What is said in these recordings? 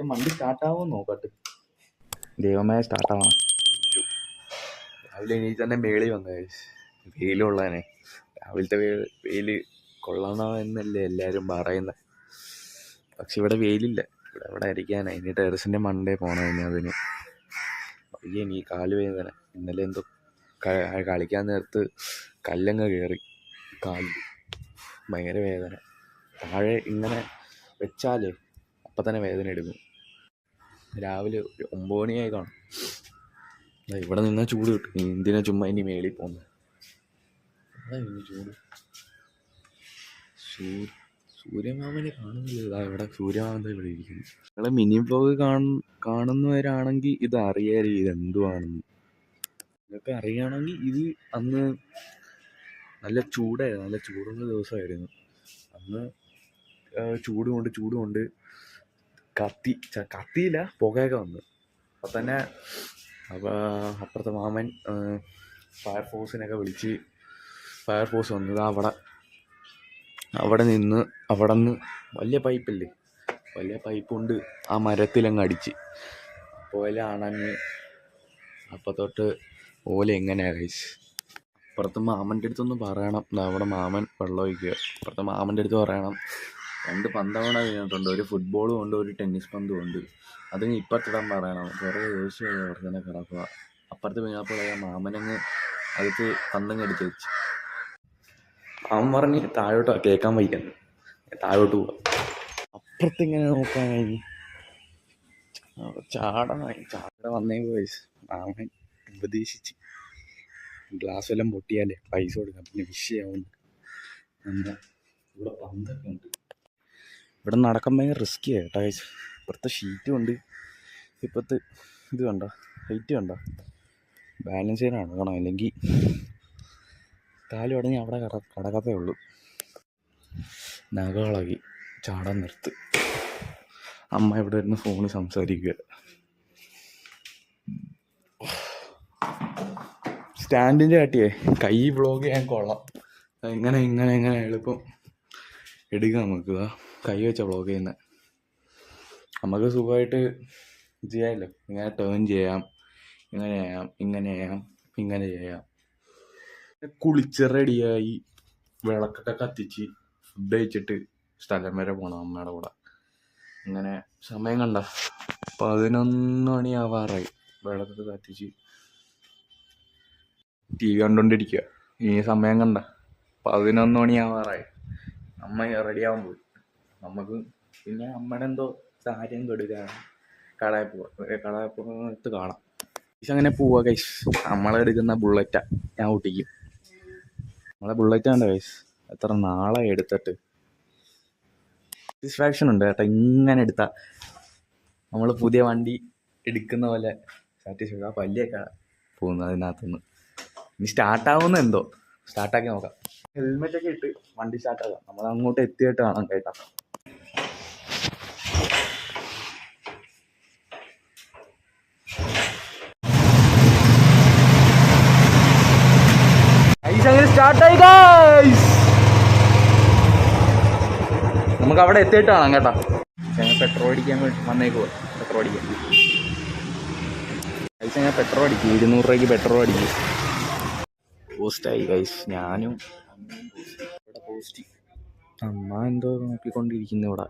വണ്ടി സ്റ്റാർട്ടാവും നോക്കട്ടെ. ദൈവമേ സ്റ്റാർട്ടാവണം. രാവിലെ എണീറ്റ് തന്നെ മേളിൽ വന്നത് വെയിലുള്ളതന്നെ. രാവിലത്തെ വെയിൽ കൊള്ളണമെന്നല്ലേ എല്ലാവരും പറയുന്നത്. പക്ഷെ ഇവിടെ വെയിലില്ല. ഇവിടെ ഇരിക്കാനാ. ഇനി ടെറസിൻ്റെ മണ്ടേ പോകണം. ഇനി അതിന് വയ്യ. ഇനി കാല് വേദന. ഇന്നലെ എന്തോ കളിക്കാൻ നേരത്ത് കല്ലങ്ങ് കയറി കാലിൽ. ഭയങ്കര വേദന. താഴെ ഇങ്ങനെ വെച്ചാലേ അപ്പം തന്നെ വേദന എടുക്കും. രാവിലെ ഒരു 9 മണിയായി കാണും. ഇവിടെ നിന്നാൽ ചൂട് കിട്ടും. എന്തിനാ ചുമ്മാ ഇനി മേളിൽ പോകുന്നത്? ചൂട്. സൂര്യമാമനെ കാണുന്നില്ല. ഇവിടെ സൂര്യമാമൻ ഇവിടെ ഇരിക്കുന്നു. നിങ്ങളെ മിനി വ്ലോഗ് കാണുന്നവരാണെങ്കിൽ ഇത് അറിയാതെ ഇതെന്തുവാണെന്ന്. ഇതൊക്കെ അറിയണമെങ്കിൽ ഇത് അന്ന് നല്ല ചൂടായിരുന്നു. നല്ല ചൂടുള്ള ദിവസമായിരുന്നു. അന്ന് ചൂട് കൊണ്ട് കത്തിയില്ല, പുകയൊക്കെ വന്നു. അപ്പം തന്നെ അപ്പുറത്തെ മാമൻ ഫയർഫോഴ്സിനൊക്കെ വിളിച്ച് ഫയർഫോഴ്സ് വന്നത് അവിടെ നിന്ന് വലിയ പൈപ്പില്ലേ, വലിയ പൈപ്പ് കൊണ്ട് ആ മരത്തിലങ്ങ് അടിച്ച് ഓല അണഞ്ഞ്. അപ്പം തൊട്ട് ഓല എങ്ങനെയാണ് കഴിച്ച്. അപ്പുറത്ത് മാമൻ്റെ അടുത്തൊന്ന് പറയണം. അവിടെ മാമൻ വെള്ളം ഒഴിക്കുക. അപ്പുറത്തെ മാമൻ്റെ അടുത്ത് പറയണം. 2 പന്തവണ വീണിട്ടുണ്ട്. ഒരു ഫുട്ബോളും ഉണ്ട്, ഒരു ടെന്നീസ് പന്തും ഉണ്ട്. അതിന് ഇപ്പത്തിടാൻ പറയണം. കുറേ ദിവസമായി അവിടെ കിടക്കുക. അപ്പുറത്ത് വീണപ്പോൾ മാമനങ്ങ് അടുത്ത് പന്തങ്ങ് എടുത്ത് വെച്ച്. അവൻ പറഞ്ഞ് താഴോട്ട് കേൾക്കാൻ വയ്ക്കുന്നു, താഴോട്ട് പോവാം. അപ്പുറത്ത് ഇങ്ങനെ നോക്കാനായി ചാട വന്നേ വയസ്സ് മാമൻ ഉപദേശിച്ച് ഗ്ലാസ് എല്ലാം പൊട്ടിയാലേ പൈസ കൊടുക്കാം, പിന്നെ വിഷയമാവുന്നു. ഇവിടെ പന്തൊക്കെ ഉണ്ട്. ഇവിടെ നടക്കാൻ ഭയങ്കര റിസ്കി കേട്ടോ. ഇപ്പുറത്തെ ഷീറ്റും ഉണ്ട്. ഇപ്പോഴത്തെ ഇത് കണ്ടോ, ഹൈറ്റ് കണ്ടോ, ബാലൻസ് ചെയ്യാനാണ് കാണാം. അല്ലെങ്കിൽ കാല് ഉടനെ അവിടെ കടക്കത്തേ ഉള്ളൂ. നഖകളാക്കി ചാടാൻ നിർത്ത്. അമ്മ ഇവിടെ ഇരുന്ന് ഫോണിൽ സംസാരിക്കുക. സ്റ്റാൻഡിൻ്റെ കാട്ടിയേ കൈ വ്ളോഗ് ചെയ്യാൻ കൊള്ളാം. എങ്ങനെ എളുപ്പം എടുക്കാം നമുക്ക്. കൈ വെച്ച വ്ളോഗ് ചെയ്യുന്നത് നമുക്ക് സുഖമായിട്ട് ചെയ്യാമല്ലോ. ഇങ്ങനെ ടേൺ ചെയ്യാം, ഇങ്ങനെ ചെയ്യാം. കുളിച്ച് റെഡിയായി വിളക്കൊക്കെ കത്തിച്ച് ഫുഡ് കഴിച്ചിട്ട് സ്ഥലം വരെ പോകണം അമ്മയുടെ കൂടെ. ഇങ്ങനെ സമയം കണ്ട 11 മണിയാവാറായി. വിളക്കൊക്കെ കത്തിച്ച് TV കണ്ടുകൊണ്ടിരിക്കുക. ഈ സമയം കണ്ട 11 മണിയാവാറായി. അമ്മ റെഡിയാവാൻ പോയി. നമുക്ക് പിന്നെ അമ്മയുടെ എന്തോ കാര്യം കൊടുക്കാൻ കടയിൽ പോയിട്ട് കാണാം. അങ്ങനെ പോവാ കൈസ്. നമ്മളെടുക്കുന്ന ബുള്ളറ്റാ ഞാൻ ഓട്ടിക്കും. നമ്മളെ ബുള്ളറ്റ് കണ്ട കൈസ്, എത്ര നാളെ എടുത്തിട്ട്. സാറ്റിസ്ഫാക്ഷൻ ഉണ്ട് കേട്ടോ ഇങ്ങനെ എടുത്താൽ. നമ്മൾ പുതിയ വണ്ടി എടുക്കുന്ന പോലെ സാറ്റിസ്ഫാക്ഷൻ. ആ പല്ലിയൊക്കെ പോകുന്നു അതിനകത്തുനിന്ന്. ഇനി സ്റ്റാർട്ടാവുന്ന എന്തോ, സ്റ്റാർട്ടാക്കി നോക്കാം. ഹെൽമെറ്റൊക്കെ ഇട്ട് വണ്ടി സ്റ്റാർട്ടാക്കാം. നമ്മൾ അങ്ങോട്ട് എത്തിയിട്ട് കാണാം കേട്ടോ. സ്റ്റാർട്ടായി ഗൈസ്. നമുക്ക് അവിടെ എത്തിയിട്ട് കാണാം കേട്ടോ. ഞങ്ങൾ പെട്രോൾ അടിക്കാൻ വന്നേക്കുവാ. പെട്രോൾ അടിക്കാൻ ഗൈസ്. ഞാൻ പെട്രോൾ അടിക്കും. 200 രൂപയ്ക്ക് പെട്രോൾ അടിക്കും. പോസ്റ്റായി ഗൈസ്. ഞാനും ഇവിടെ പോസ്റ്റ്. അമ്മ എന്തോ നോക്കിക്കൊണ്ടിരിക്കുന്നു. ഇവിടെ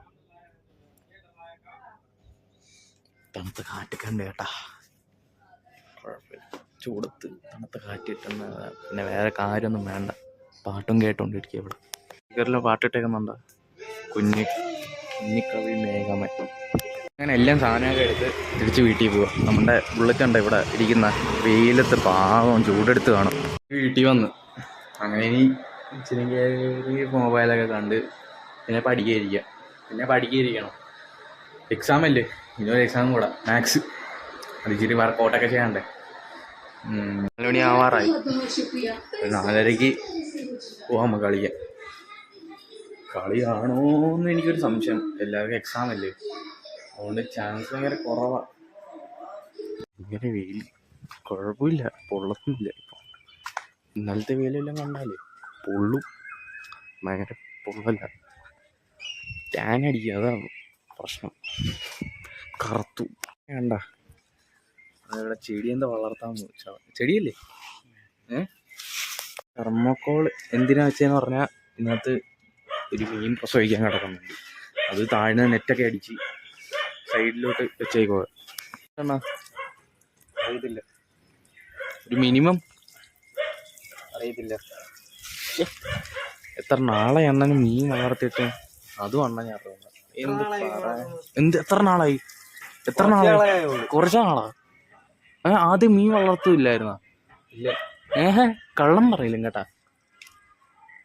തണുത്ത കാറ്റൊക്കെ ഉണ്ട് കേട്ടാ. കുഴപ്പമില്ല. ചൂടത്ത് തണുത്ത കാറ്റ് കിട്ടുന്ന പിന്നെ വേറെ കാര്യമൊന്നും വേണ്ട. പാട്ടും കേട്ടോണ്ടിരിക്കുക. ഇവിടെ സ്പീക്കറിൽ പാട്ടിട്ടേക്കുന്നുണ്ടോ? കുഞ്ഞിക്കവി മേഘമൻ. അങ്ങനെ എല്ലാം സാധനമൊക്കെ എടുത്ത് തിരിച്ച് വീട്ടിൽ പോവുക. നമ്മുടെ ബുള്ളറ്റ് ഉണ്ട് ഇവിടെ ഇരിക്കുന്ന. വെയിലത്ത് പാവം ചൂടെടുത്ത് കാണും. വീട്ടിൽ വന്ന് അങ്ങനെ ഇനി ഇച്ചിരി മൊബൈലൊക്കെ കണ്ട് പിന്നെ പഠിക്കാതിരിക്കണം. എക്സാം അല്ലേ, ഇനിയൊരു എക്സാം കൂടെ മാത്സ്. അത് ഇച്ചിരി വർക്കൗട്ടൊക്കെ ചെയ്യാണ്ടേ. 4 മണി ആവാറായി. 4:30 പോവാം നമുക്ക് കളിക്കാൻ. കളിയാണോന്ന് എനിക്കൊരു സംശയം. എല്ലാവർക്കും എക്സാം അല്ലേ, അതുകൊണ്ട് ചാൻസ് ഭയങ്കര കുറവാണ്. ഇങ്ങനെ വെയിൽ കുഴപ്പമില്ല, പൊള്ളത്തുന്നില്ല. ഇപ്പം ഇന്നലത്തെ വെയിലെല്ലാം കണ്ടാലേ പൊള്ളും. ഭയങ്കര പൊള്ളല്ല, ടാൻ അടിക്കുക. അതാണ് പ്രശ്നം. കറുത്തു വേണ്ട. ഇവിടെ ചെടി എന്താ വളർത്താൻ ചെടിയല്ലേ തെർമോക്കോൾ എന്തിനാ വെച്ചതെന്ന് പറഞ്ഞാൽ ഇതിനകത്ത് ഒരു മീൻ പ്രസവിക്കാൻ കിടക്കുന്നുണ്ട്. അത് താഴ്ന്ന നെറ്റൊക്കെ അടിച്ച് സൈഡിലോട്ട് വെച്ചേക്കോ. അറിയത്തില്ല, ഒരു മിനിമം അറിയത്തില്ല എത്ര നാളെ അണ്ണന് മീൻ വളർത്തിയിട്ട്. അതും അണ്ണൻ ഞാൻ എത്ര നാളായി? കുറച്ച് നാളാ? ആദ്യം മീൻ വളർത്തൂല്ലായിരുന്ന? കള്ളം പറയില്ല കേട്ടാ.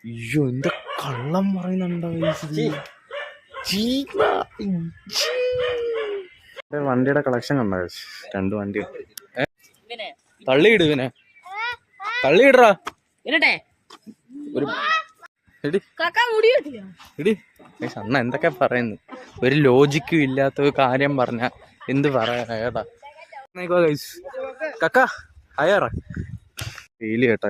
അയ്യോ എന്താ കള്ളം പറയുന്നുണ്ടോ? വണ്ടിയുടെ കളക്ഷൻ കണ്ടോ? 2 വണ്ടി. തള്ളിയിട് ഇവനെ, തള്ളിയിടറാ. ഒരു അണ്ണ എന്തൊക്കെ പറയുന്നു? ഒരു ലോജിക്കും ഇല്ലാത്ത ഒരു കാര്യം പറഞ്ഞ എന്ത് പറയാനാ കേട്ടാ. കക്ക അയ്യാറ ഫെയില് കേട്ടാ.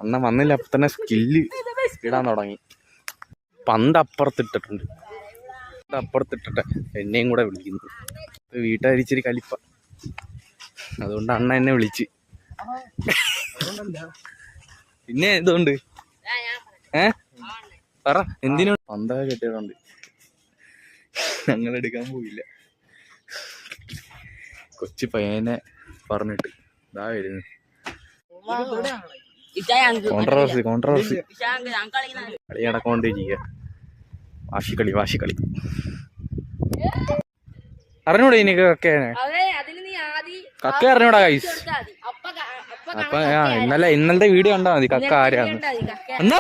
അണ്ണ വന്നില്ല, അപ്പൊ തന്നെ സ്കില്ല് ഇടാൻ തുടങ്ങി. പന്ത് അപ്പുറത്തിട്ടിട്ടുണ്ട്. അപ്പുറത്തിട്ടിട്ടെ എന്നെയും കൂടെ വിളിക്കുന്നു. വീട്ടുകാരിച്ചിരി കലിപ്പ, അതുകൊണ്ട് അണ്ണ എന്നെ വിളിച്ച്. പിന്നെ എന്തുകൊണ്ട് പറ, എന്തിനു? പന്തൊക്കെ കെട്ടിയിട്ടുണ്ട്, ഞങ്ങൾ എടുക്കാൻ പോയില്ല. കൊച്ചു പയ്യനെ പറഞ്ഞിട്ട് ഇതാ വരുന്നു. കോൺട്രവേഴ്സി കളി നടക്കൊണ്ടിരിക്കുക. വാശിക്കളി അറിഞ്ഞൂടെ എനിക്ക് കക്കേനെ? കക്ക അറിഞ്ഞൂടാ ഗൈസ്. അപ്പൊ ഇന്നലത്തെ വീഡിയോ കണ്ടാ മതി കക്ക ആരാന്ന്. എന്നാ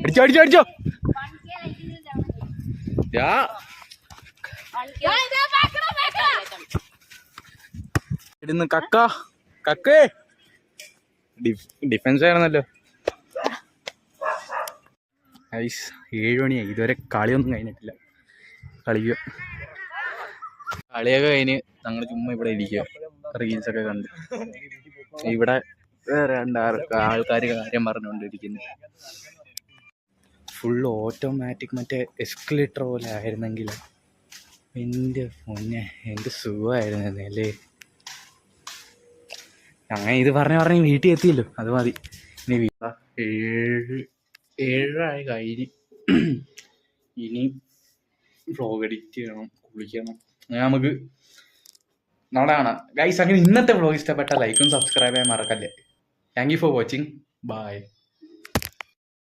അടിച്ചോ ഇടുന്ന് കക്കേ. ഡിഫൻസ് ആയിരുന്നല്ലോ. 7 മണിയായി, ഇതുവരെ കളിയൊന്നും കഴിഞ്ഞിട്ടില്ല. കളിയൊക്കെ കഴിഞ്ഞ് ഞങ്ങൾ ചുമ്മാ ഇവിടെ ഇരിക്കുക, റീൽസൊക്കെ കണ്ട്. ഇവിടെ വേറെ 2 ആൾക്കാർ കാര്യം പറഞ്ഞുകൊണ്ടിരിക്കുന്നു. ഫുൾ ഓട്ടോമാറ്റിക് മറ്റേ എസ്കലേറ്റർ പോലെ ആയിരുന്നെങ്കിൽ എൻ്റെ പൊന്നെ എന്ത് സുഖമായിരുന്നു അല്ലേ. അങ്ങനെ ഇത് പറഞ്ഞ് വീട്ടിൽ എത്തിയല്ലോ, അത് മതി. ഇനി 7 കഴിഞ്ഞ് ഇനി വ്ലോഗ് എഡിറ്റ് ചെയ്യണം, കുളിക്കണം. നമുക്ക് നാളെ കാണാം ഗൈസ്. അങ്ങനെ ഇന്നത്തെ വ്ലോഗ് ഇഷ്ടപ്പെട്ട ലൈക്കും സബ്സ്ക്രൈബ് ചെയ്യാൻ മറക്കല്ലേ. Thank you for watching. By.